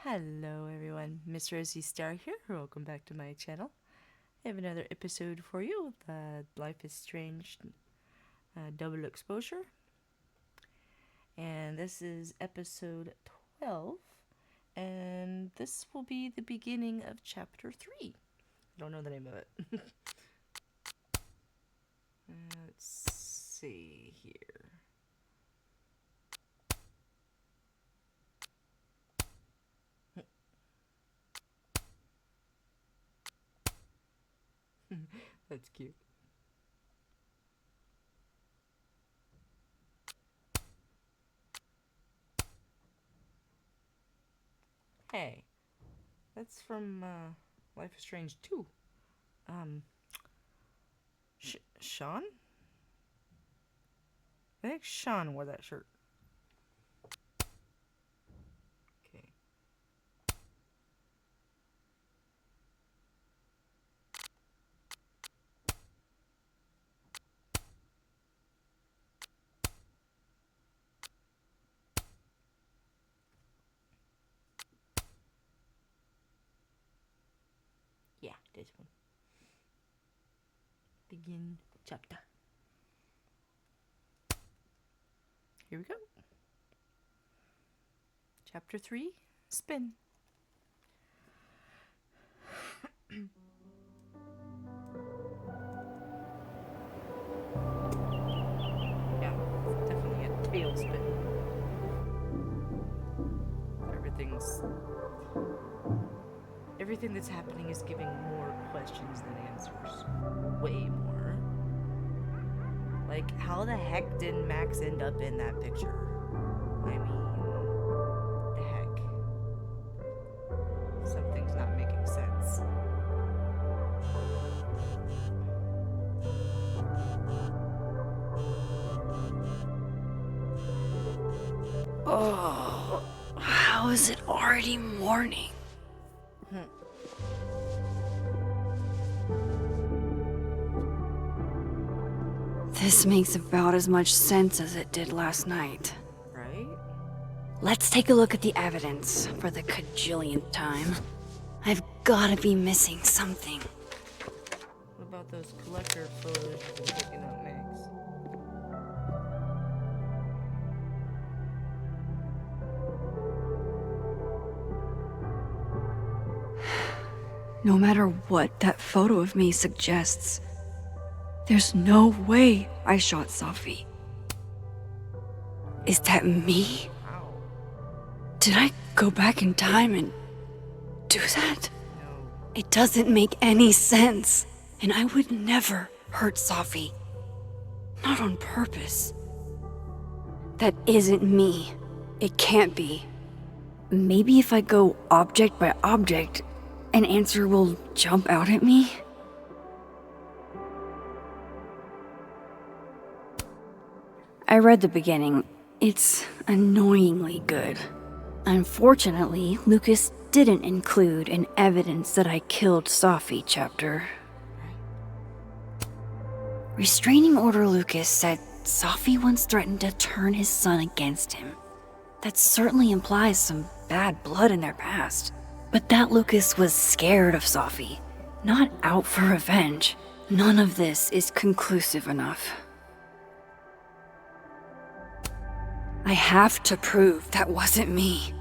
Hello everyone, Miss Rosie Star here. Welcome back to my channel. I have another episode for you, Life is Strange Double Exposure. And this is episode 12. And this will be the beginning of chapter 3. I don't know the name of it. Let's see here. That's cute. Hey, that's from Life is Strange 2. Sean? I think Sean wore that shirt. Okay. Yeah, this one. Begin chapter. Here we go. Chapter 3, Spin. Yeah, definitely a tailspin. Everything that's happening is giving more questions than answers. Way more. Like, how the heck did Max end up in that picture? I mean, the heck. Something's not making sense. Oh, how is it already morning? This makes about as much sense as it did last night. Right? Let's take a look at the evidence for the cajillionth time. I've gotta be missing something. What about those collector photos you've been picking up, Max? No matter what that photo of me suggests, there's no way I shot Safi. Is that me? How? Did I go back in time and do that? No. It doesn't make any sense. And I would never hurt Safi. Not on purpose. That isn't me. It can't be. Maybe if I go object by object, an answer will jump out at me? I read the beginning. It's annoyingly good. Unfortunately, Lucas didn't include an evidence that I killed Safi chapter. Restraining Order Lucas said Safi once threatened to turn his son against him. That certainly implies some bad blood in their past. But that Lucas was scared of Safi, not out for revenge. None of this is conclusive enough. I have to prove that wasn't me.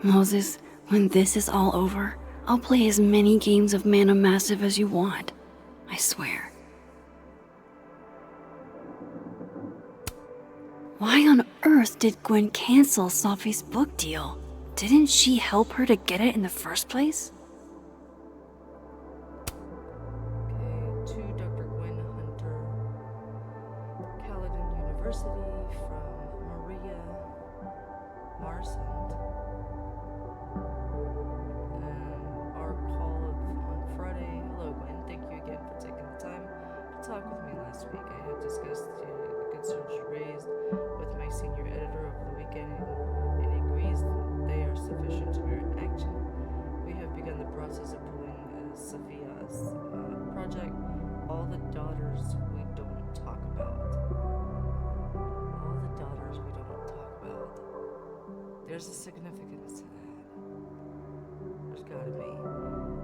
Moses, when this is all over, I'll play as many games of Mana Massive as you want. I swear. Why on earth did Gwen cancel Safi's book deal? Didn't she help her to get it in the first place? Okay, to Dr. Gwen Hunter, Caledon University, from Maria Marsand. Our call on Friday. Hello, Gwen. Thank you again for taking the time to talk with me last week. I had discussed the concerns you raised with my senior editor over the weekend, and he agrees that they are sufficient to merit action. We have begun the process of pulling Sophia's project, All the Daughters We Don't Talk About. All the Daughters We Don't there's a significance to that. There's gotta be.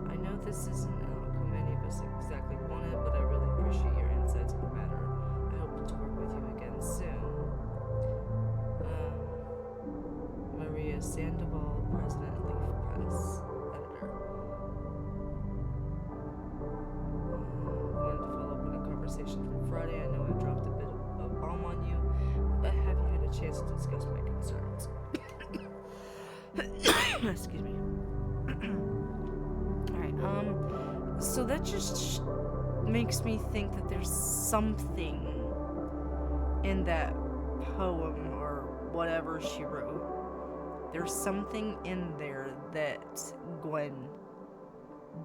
I know this isn't an outcome any of us exactly wanted, but I really appreciate your insights on the matter. I hope to work with you again soon. Maria Sandoval, President, Leaf Press, Editor. Wanted to follow up on a conversation from Friday. I know I dropped a bit of a bomb on you, but have you had a chance to discuss my concerns? Excuse me. Alright, so that just makes me think that there's something in that poem or whatever she wrote. There's something in there that Gwen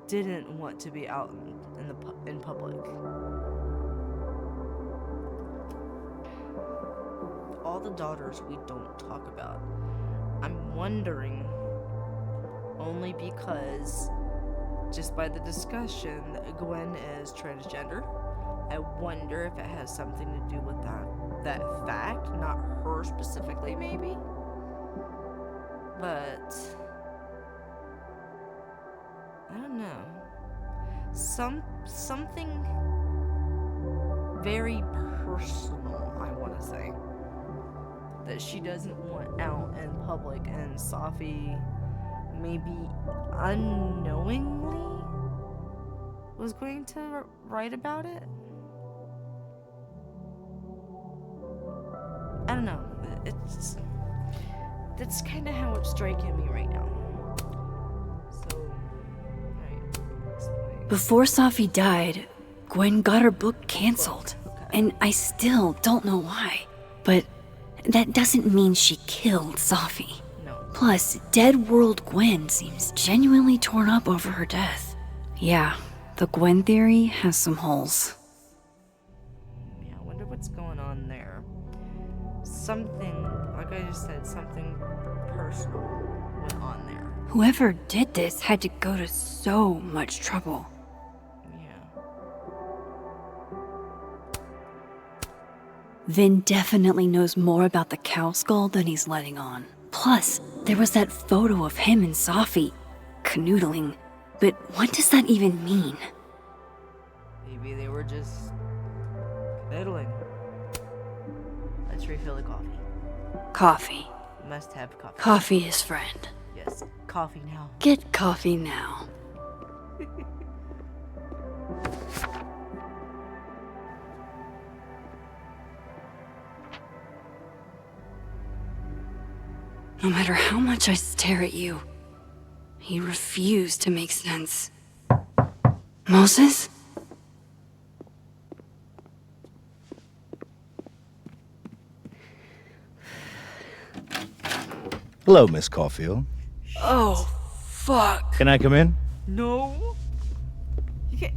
didn't want to be out in public. All the daughters we don't talk about. I'm wondering, only because just by the discussion, Gwen is transgender. I wonder if it has something to do with that fact, not her specifically, maybe. But I don't know. Something very personal, I want to say, that she doesn't want out in public, and Safi maybe unknowingly was going to write about it. I don't know. That's kind of how it's striking me right now. So, alright. Before Safi died, Gwen got her book canceled. And I still don't know why. But that doesn't mean she killed Safi. No. Plus, Dead World Gwen seems genuinely torn up over her death. Yeah, the Gwen theory has some holes. Yeah, I wonder what's going on there. Something, like I just said, something personal went on there. Whoever did this had to go to so much trouble. Yeah. Vin definitely knows more about the cow skull than he's letting on. Plus, there was that photo of him and Safi canoodling. But what does that even mean? Maybe they were just canoodling. Let's refill the coffee. Coffee. Must have coffee. Coffee is friend. Yes, coffee now. Get coffee now. No matter how much I stare at you, you refuse to make sense. Moses? Hello, Miss Caulfield. Oh, fuck. Can I come in? No. You can't.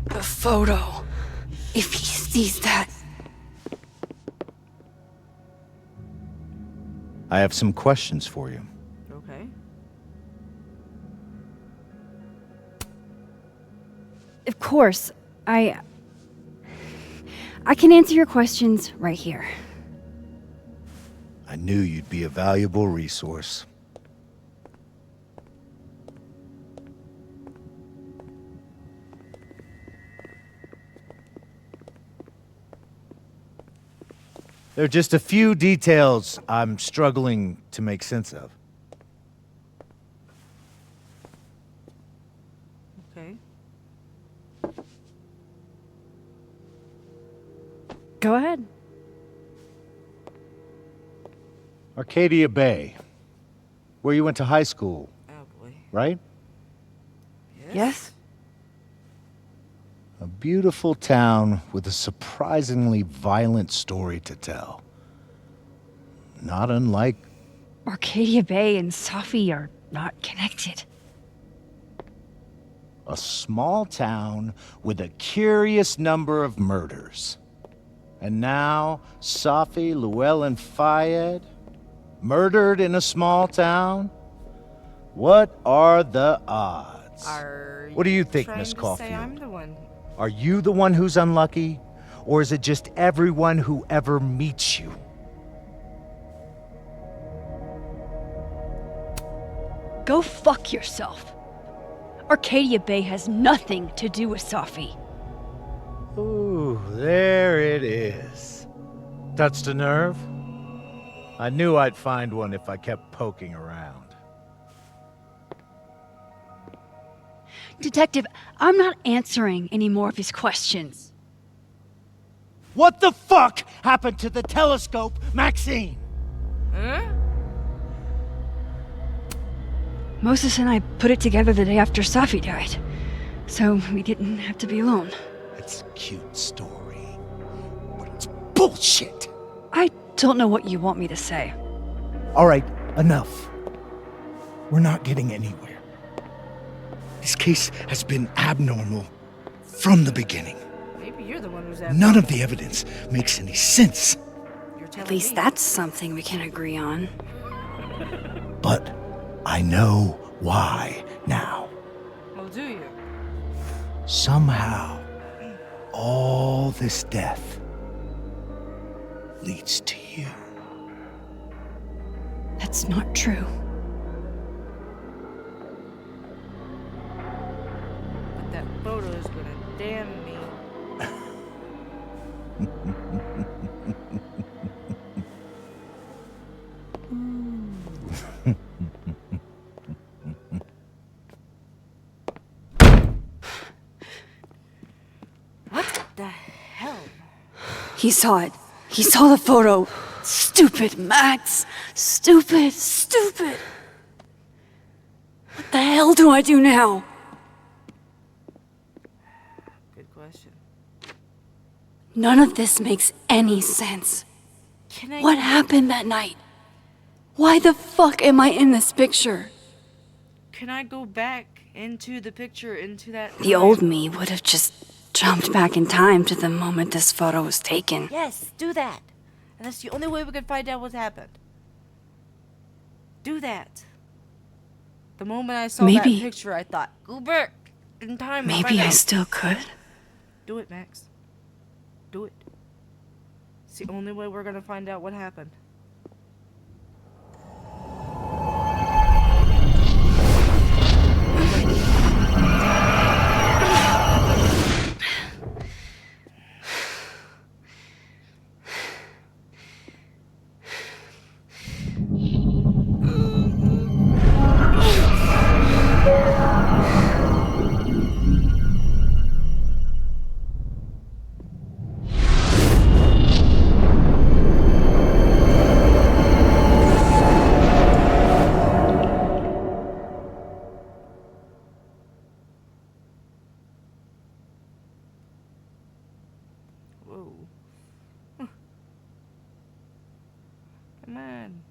The photo. If he sees that. I have some questions for you. Okay. Of course, I can answer your questions right here. I knew you'd be a valuable resource. There are just a few details I'm struggling to make sense of. Okay. Go ahead. Arcadia Bay, where you went to high school, Oh boy. right? Yes? A beautiful town with a surprisingly violent story to tell. Not unlike Arcadia Bay and Safi are not connected. a small town with a curious number of murders. And now, Safi, Llewellyn Fayed, murdered in a small town? What are the odds? What do you think, Miss Caulfield? I'm the one. Are you the one who's unlucky? Or is it just everyone who ever meets you? Go fuck yourself. Arcadia Bay has nothing to do with Safi. Ooh, there it is. Touched a nerve? I knew I'd find one if I kept poking around. Detective, I'm not answering any more of his questions. What the fuck happened to the telescope, Maxine? Huh? Moses and I put it together the day after Safi died, so we didn't have to be alone. It's a cute story, but it's bullshit. I don't know what you want me to say. All right, enough. We're not getting anywhere. This case has been abnormal from the beginning. Maybe you're the one who's None of the evidence makes any sense. You're telling At least me. that's something we can agree on. But I know why now. Well, do you? Somehow, all this death leads to you. That's not true. But that photo is gonna damn me. What the hell? He saw it. He saw the photo. Stupid, Max. Stupid, stupid. What the hell do I do now? Good question. None of this makes any sense. Can I? What happened that night? Why the fuck am I in this picture? Can I go back into the picture, into that? The old me would have just jumped back in time to the moment this photo was taken. Yes, do that. And that's the only way we can find out what happened. Do that. The moment I saw Maybe- that picture, I thought, go back in time. and Maybe find I out." still could. Do it, Max. Do it. It's the only way we're gonna find out what happened. Whoa. Come on.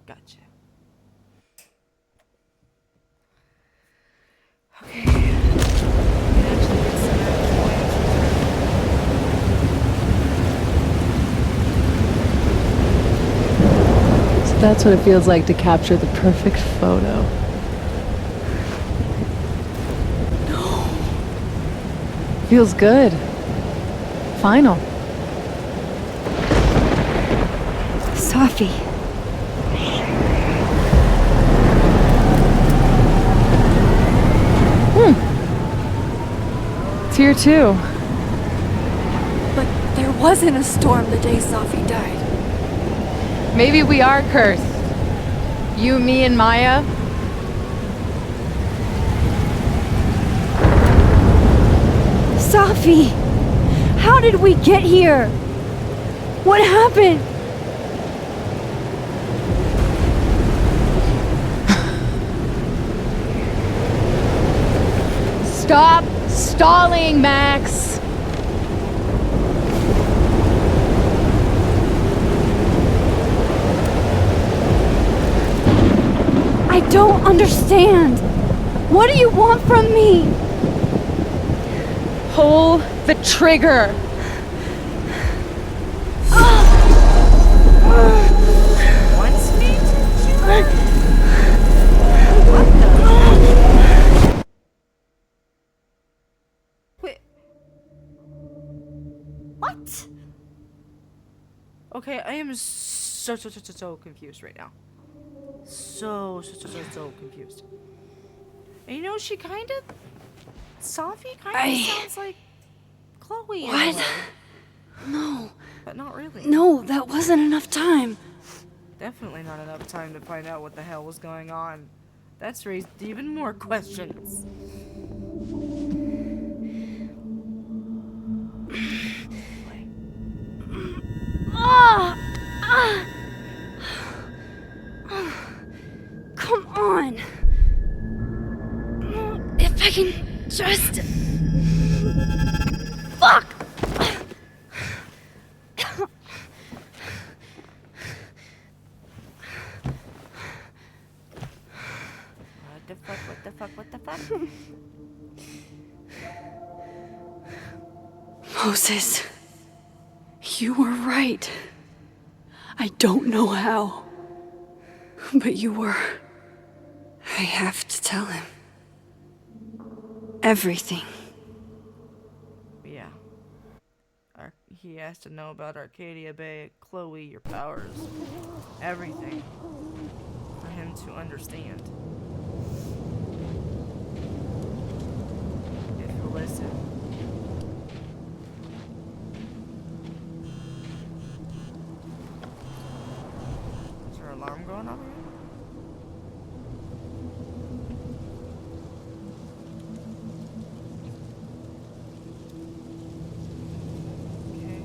Gotcha. Okay. We can actually get some actual answers. So that's what it feels like to capture the perfect photo. No. Feels good. Final. Safi. It's here too. But there wasn't a storm the day Safi died. Maybe we are cursed. You, me, and Maya. Safi! How did we get here? What happened? Stop stalling, Max. I don't understand. What do you want from me? Pull the trigger. Once feet? Wait. What? Okay, I am so confused right now. So confused. And you know, she kind of, Safi kind of sounds like Chloe in a What? way, No. but not really. No, that wasn't enough time. Definitely not enough time to find out what the hell was going on. That's raised even more questions. Ah! Ah! Come on. If I can just... Fuck! What the fuck? Moses, you were right. I don't know how, but you were. I have to tell him. Everything. Yeah. He has to know about Arcadia Bay, Chloe, your powers. Everything. For him to understand. If he'll listen. Is her alarm going off again? Okay,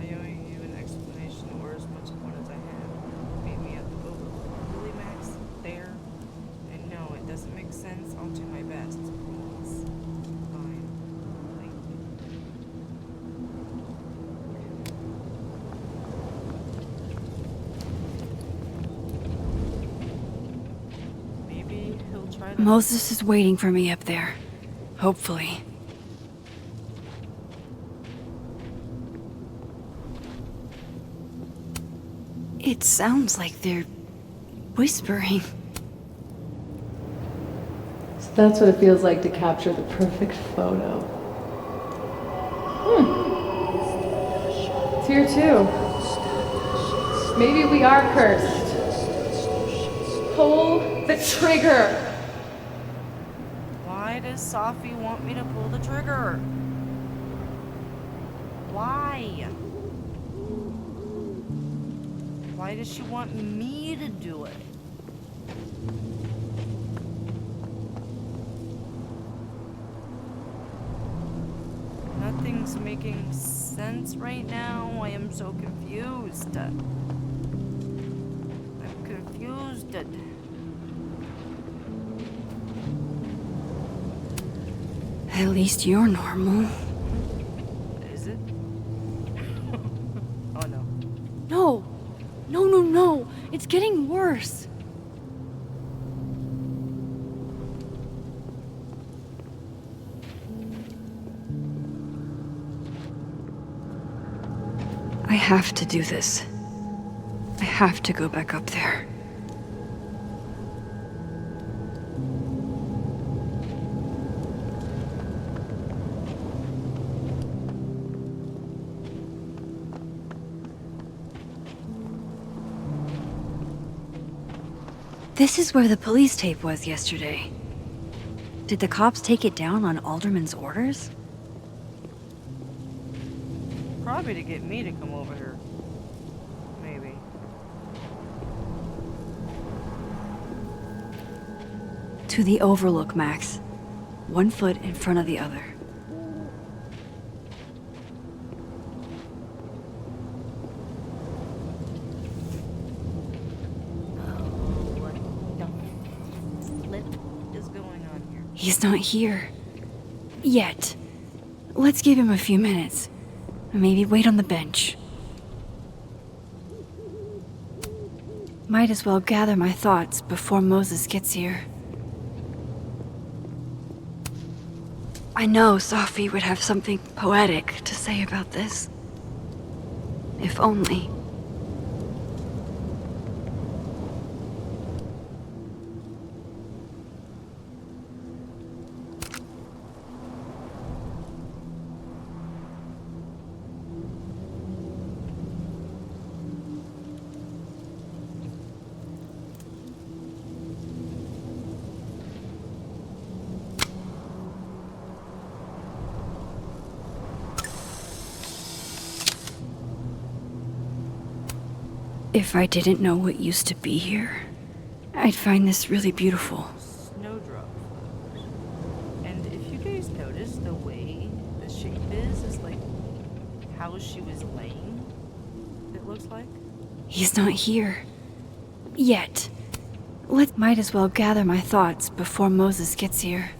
I owe you an explanation or as much of one as I have. Meet me at the Overlook. Really, Max? There? I know, it doesn't make sense. I'll do my best. Please. Fine. Thank you. Maybe he'll try to... Moses is waiting for me up there. Hopefully. It sounds like they're whispering. So that's what it feels like to capture the perfect photo. It's here too. Maybe we are cursed. Pull the trigger! Why does Safi want me to pull the trigger? Why? Why does she want me to do it? Nothing's making sense right now. I am so confused. I'm confused. At least you're normal. Is it? Oh no. No! No, no, no! It's getting worse! I have to do this. I have to go back up there. This is where the police tape was yesterday. Did the cops take it down on Alderman's orders? Probably to get me to come over here. Maybe. To the Overlook, Max. 1 foot in front of the other. What the flip is going on here? He's not here. Yet. Let's give him a few minutes. Maybe wait on the bench. Might as well gather my thoughts before Moses gets here. I know Safi would have something poetic to say about this. If only. If I didn't know what used to be here, I'd find this really beautiful. Snowdrop flowers. And if you guys notice, the way the shape is like how she was laying, it looks like. He's not here. Yet. Might as well gather my thoughts before Moses gets here.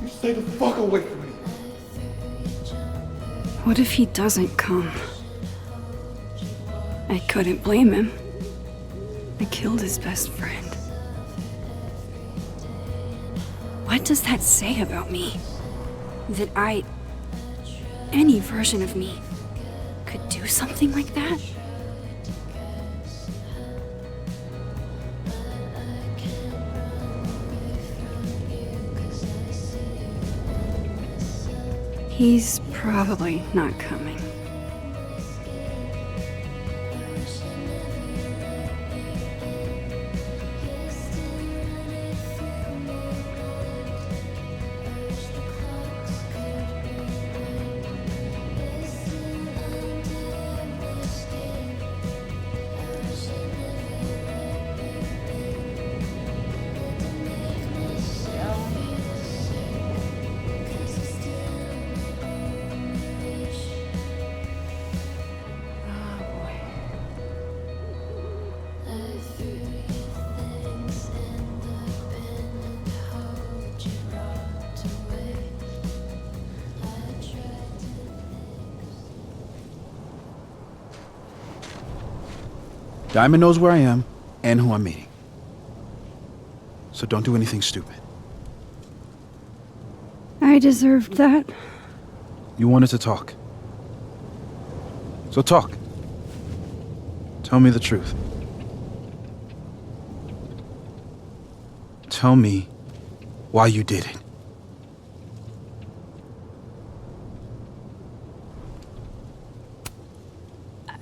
Stay the fuck away from me. What if he doesn't come? I couldn't blame him. I killed his best friend. What does that say about me? That any version of me, could do something like that? He's probably not coming. Diamond knows where I am and who I'm meeting. So don't do anything stupid. I deserved that. You wanted to talk. So talk. Tell me the truth. Tell me why you did it.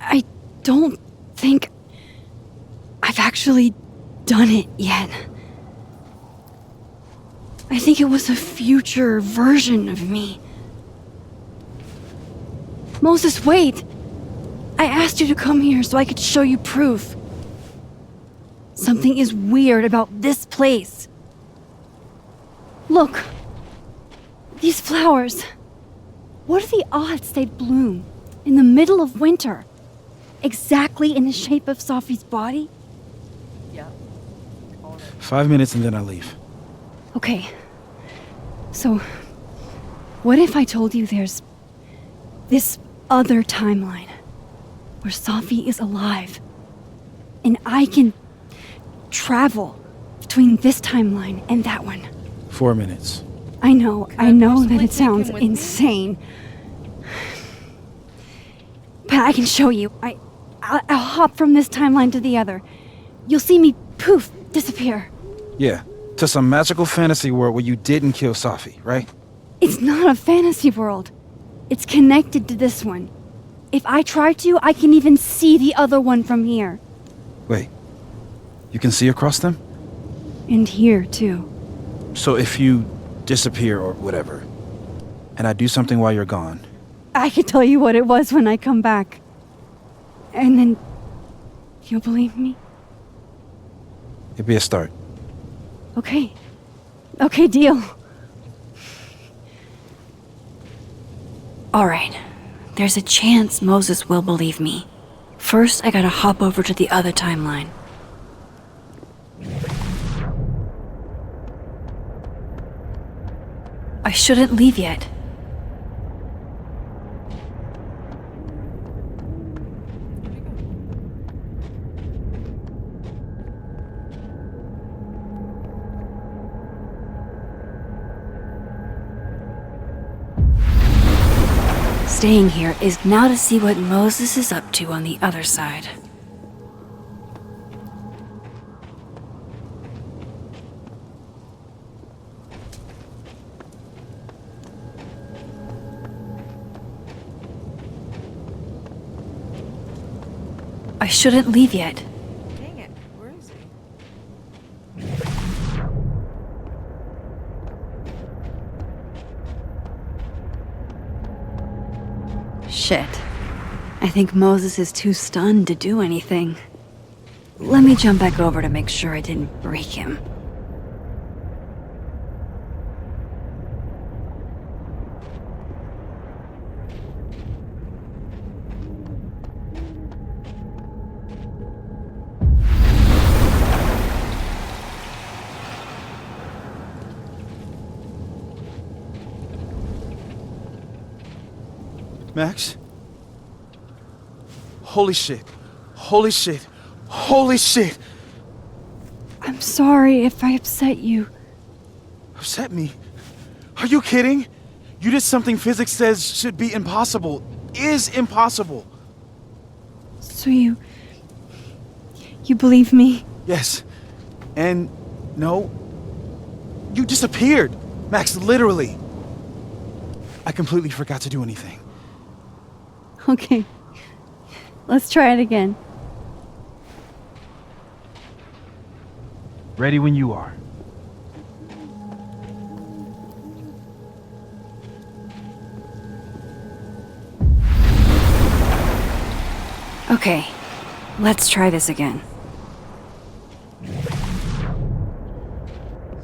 I don't think I've actually done it yet. I think it was a future version of me. Moses, wait! I asked you to come here so I could show you proof. Something is weird about this place. Look. These flowers. What are the odds they'd bloom in the middle of winter? Exactly in the shape of Sophie's body? Yeah. Call it. 5 minutes and then I leave. Okay. So, what if I told you there's this other timeline where Sophie is alive and I can travel between this timeline and that one? 4 minutes. I know Could I that possibly it take sounds him with me? insane. But I can show you. I'll hop from this timeline to the other. You'll see me, poof, disappear. Yeah, to some magical fantasy world where you didn't kill Safi, right? It's not a fantasy world. It's connected to this one. If I try to, I can even see the other one from here. Wait, you can see across them? And here, too. So if you disappear or whatever, and I do something while you're gone, I can tell you what it was when I come back. And then you'll believe me? it'd be a start. Okay. Okay, deal. All right. There's a chance Moses will believe me. First, I gotta hop over to the other timeline. I shouldn't leave yet. Staying here is now to see what Moses is up to on the other side. shouldn't leave yet. Dang it, where is he? Shit. I think Moses is too stunned to do anything. Let me jump back over to make sure I didn't break him. Max? Holy shit. Holy shit. Holy shit! I'm sorry if I upset you. Upset me? Are you kidding? You did something physics says should be impossible. Is impossible. So you believe me? Yes. And no. You disappeared. Max, literally. I completely forgot to do anything. Okay. Let's try it again. Ready when you are. Okay. Let's try this again.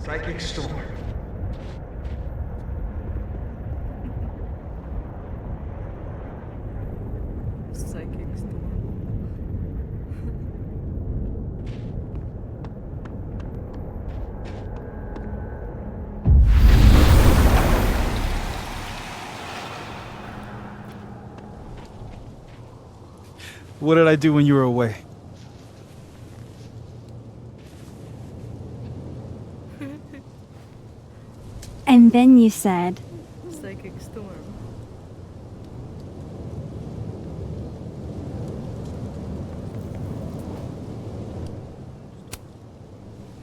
Psychic storm. Psychic storm. What did I do when you were away? And then you said, Psychic storm.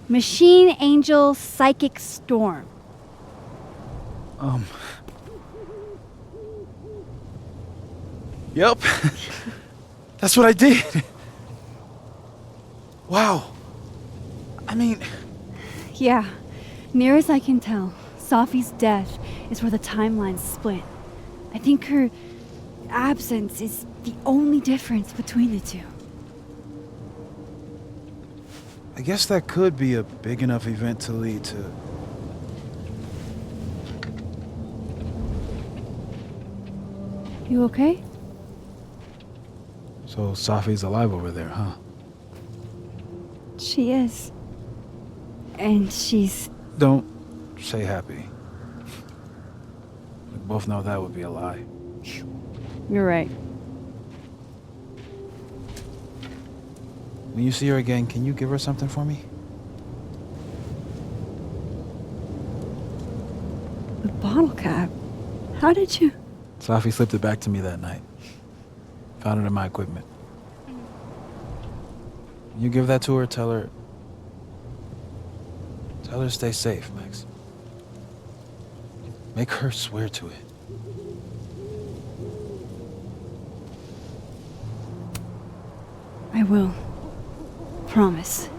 Machine Angel Psychic Storm. Yep. That's what I did. Wow. I mean, Yeah. Near as I can tell, Safi's death is where the timelines split. I think her absence is the only difference between the two. I guess that could be a big enough event to lead to... You okay? So Safi's alive over there, huh? She is. And she's... Don't say happy. We both know that would be a lie. You're right. When you see her again, can you give her something for me? The bottle cap. How did you... Safi slipped it back to me that night. Found it in my equipment. You give that to her, tell her to stay safe, Max. Make her swear to it. I will. Promise.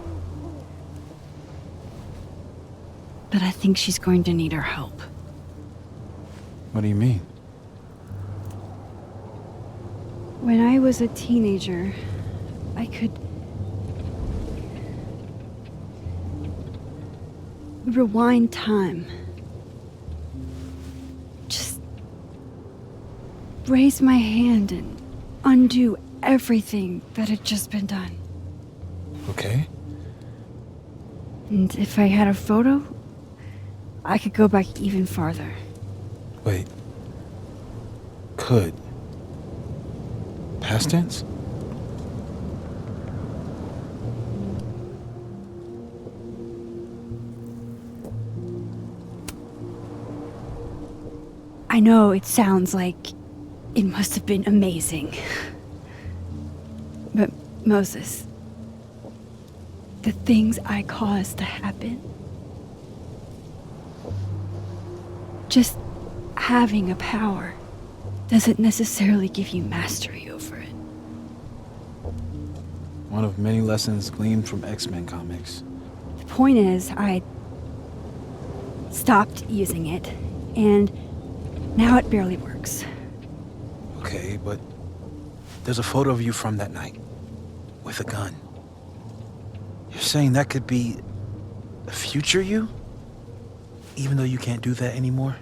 But I think she's going to need our help. What do you mean? When I was a teenager, I could rewind time. Just raise my hand and undo everything that had just been done. Okay. And if I had a photo, I could go back even farther. Wait. Could. Past tense? I know it sounds like it must have been amazing. But Moses, the things I caused to happen, just having a power doesn't necessarily give you mastery over it. One of many lessons gleaned from X-Men comics. The point is, I stopped using it, and now it barely works. Okay, but there's a photo of you from that night with a gun. You're saying that could be a future you? Even though you can't do that anymore?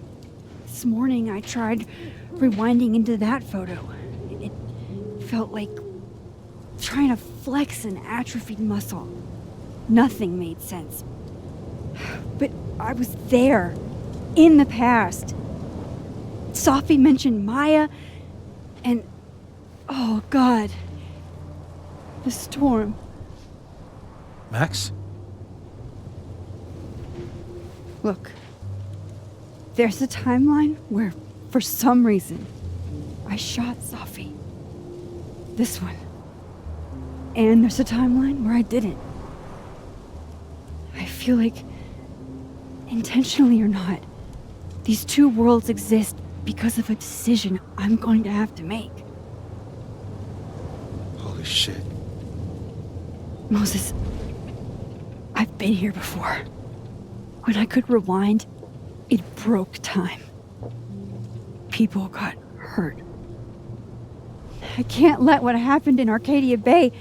This morning I tried rewinding into that photo. It felt like trying to flex an atrophied muscle. Nothing made sense. But I was there, in the past. Sophie mentioned Maya, and oh God, the storm. Max? Look, there's a timeline where, for some reason, I shot Sophie. This one. And there's a timeline where I didn't. I feel like, intentionally or not, these two worlds exist because of a decision I'm going to have to make. Holy shit. Moses, I've been here before. When I could rewind, it broke time. People got hurt. I can't let what happened in Arcadia Bay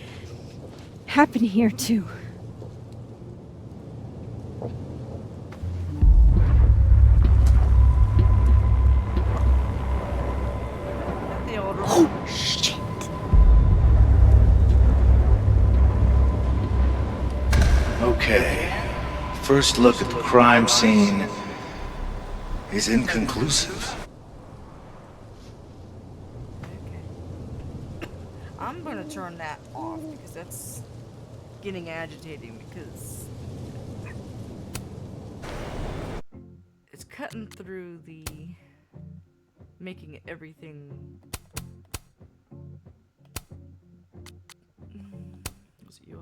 happen here too. The older Oh, shit. Okay. First look at the crime scene is inconclusive. I'm gonna turn that off because that's getting agitating because it's cutting through the making everything. Was it UI?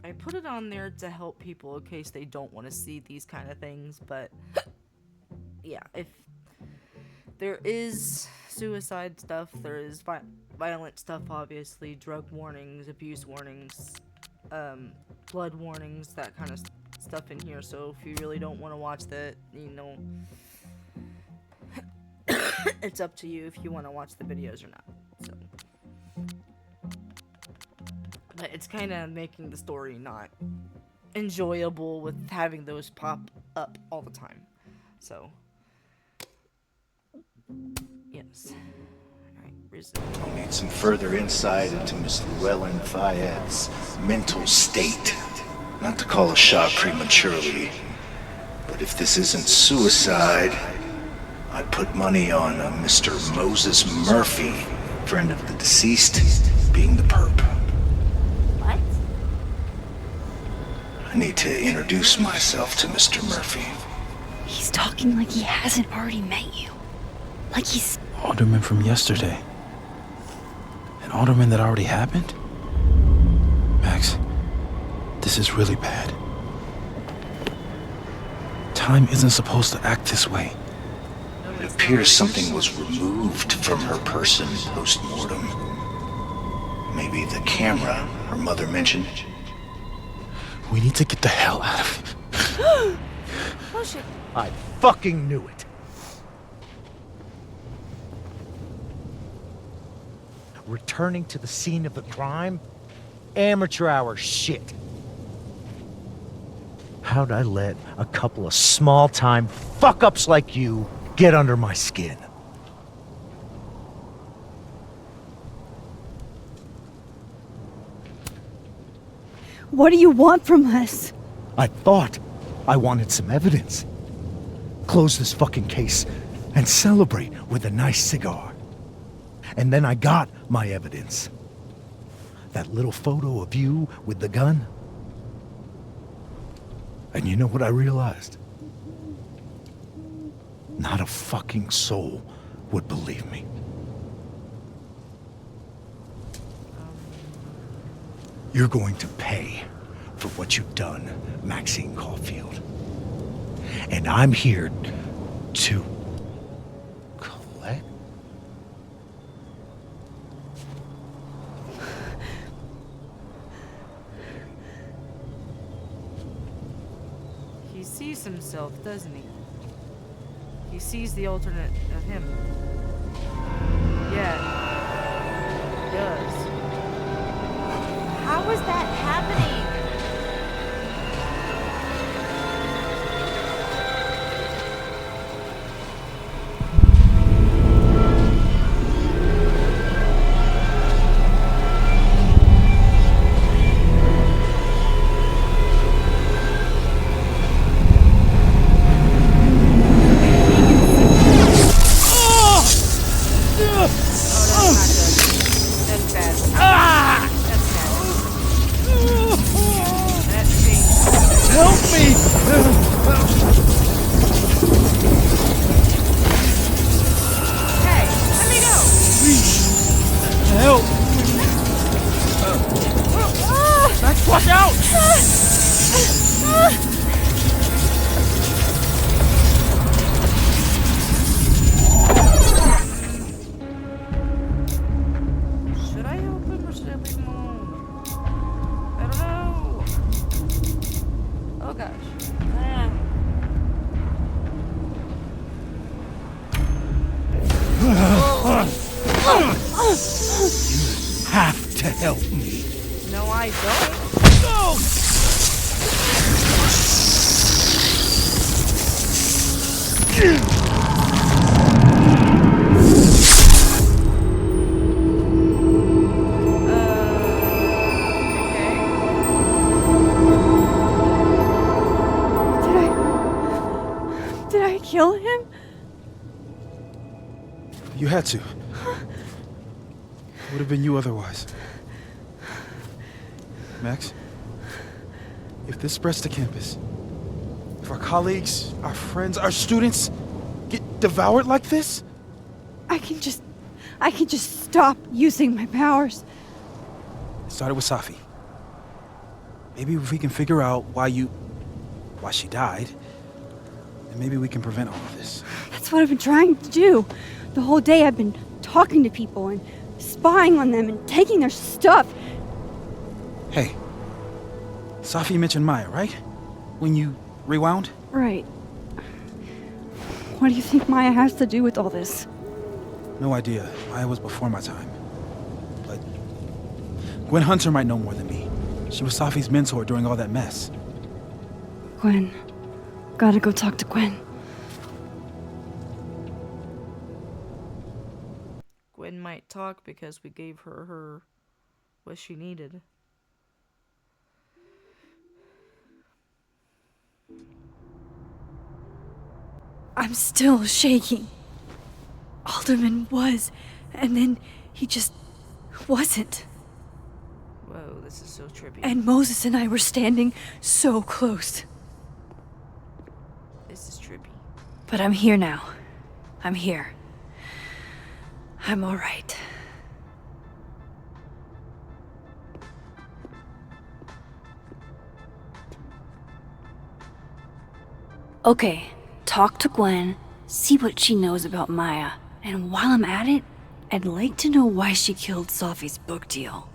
I put it on there to help people in case they don't want to see these kind of things, but yeah, if there is suicide stuff, there is violent stuff, obviously, drug warnings, abuse warnings, blood warnings, that kind of stuff in here, so if you really don't want to watch that, you know, it's up to you if you want to watch the videos or not, so. But it's kind of making the story not enjoyable with having those pop up all the time. So, yes. Alright, resume. I'll need some further insight into Miss Llewellyn Fayette's mental state. Not to call a shot prematurely, but if this isn't suicide, I'd put money on a Mr. Moses Murphy, friend of the deceased, being the perp. What? I need to introduce myself to Mr. Murphy. He's talking like he hasn't already met you. Like he's... Alderman from yesterday. An alderman that already happened? Max, this is really bad. Time isn't supposed to act this way. It appears something was removed from her person post-mortem. Maybe the camera her mother mentioned. We need to get the hell out of here. Oh shit. I fucking knew it. Returning to the scene of the crime? Amateur hour shit. How'd I let a couple of small-time fuck-ups like you get under my skin? What do you want from us? I thought I wanted some evidence. Close this fucking case and celebrate with a nice cigar. And then I got my evidence. That little photo of you with the gun. And you know what I realized? Not a fucking soul would believe me. You're going to pay for what you've done, Maxine Caulfield. And I'm here to collect. He sees himself, doesn't he? He sees the alternate of him. Yeah. He does. How is that happening? Have to help me. No, I don't. Did I kill him? You had to. Would have been you otherwise. Max, if this spreads to campus, if our colleagues, our friends, our students get devoured like this, I can just stop using my powers. it started with Safi. Maybe if we can figure out why she died, then maybe we can prevent all of this. That's what I've been trying to do. The whole day I've been talking to people and spying on them and taking their stuff. Hey, Safi mentioned Maya, right? When you rewound? Right. What do you think Maya has to do with all this? No idea. Maya was before my time. But Gwen Hunter might know more than me. She was Safi's mentor during all that mess. Gwen. Gotta go talk to Gwen. Gwen might talk because we gave her what she needed. I'm still shaking. Alderman was, and then he just wasn't. Whoa, this is so trippy. And Moses and I were standing so close. This is trippy. But I'm here now. I'm here. I'm all right. Okay, talk to Gwen, see what she knows about Maya, and while I'm at it, I'd like to know why she killed Safi's book deal.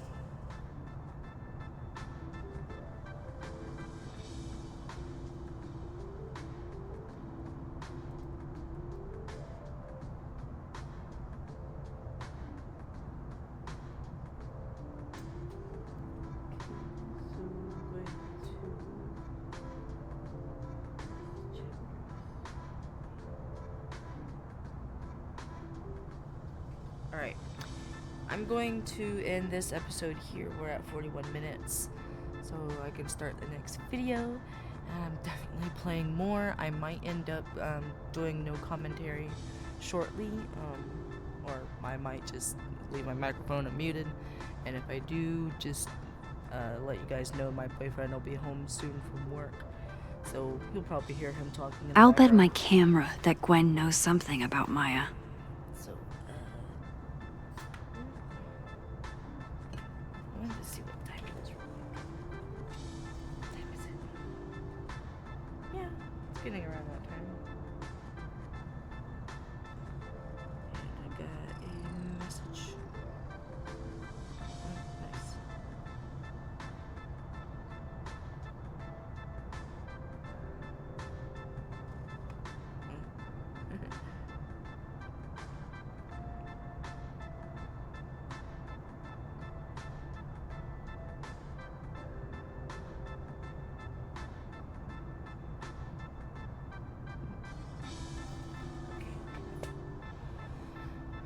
Alright, I'm going to end this episode here. We're at 41 minutes, so I can start the next video. And I'm definitely playing more. I might end up doing no commentary shortly, or I might just leave my microphone unmuted. And if I do, just let you guys know my boyfriend will be home soon from work. So you'll probably hear him talking in the I'll bet background. my camera that Gwen knows something about Maya. So, I wanted to see what time it is real quick. What time is it? Yeah, it's getting around that time. And I got a message. Oh, nice.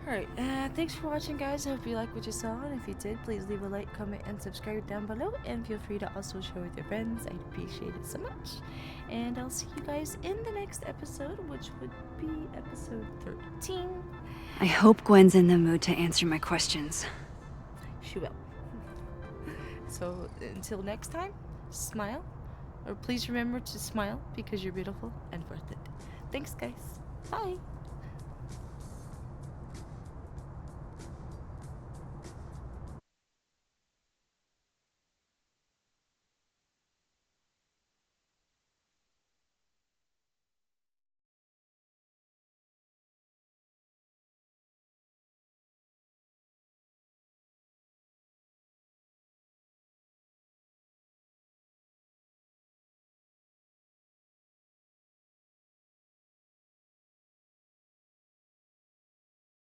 Alright, thanks for watching, guys. I hope you liked what you saw, and if you did, please leave a like, comment, and subscribe down below, and feel free to also share with your friends. I'd appreciate it so much. And I'll see you guys in the next episode, which would be episode 13. I hope Gwen's in the mood to answer my questions. She will. So, until next time, smile. Or please remember to smile, because you're beautiful and worth it. Thanks, guys. Bye.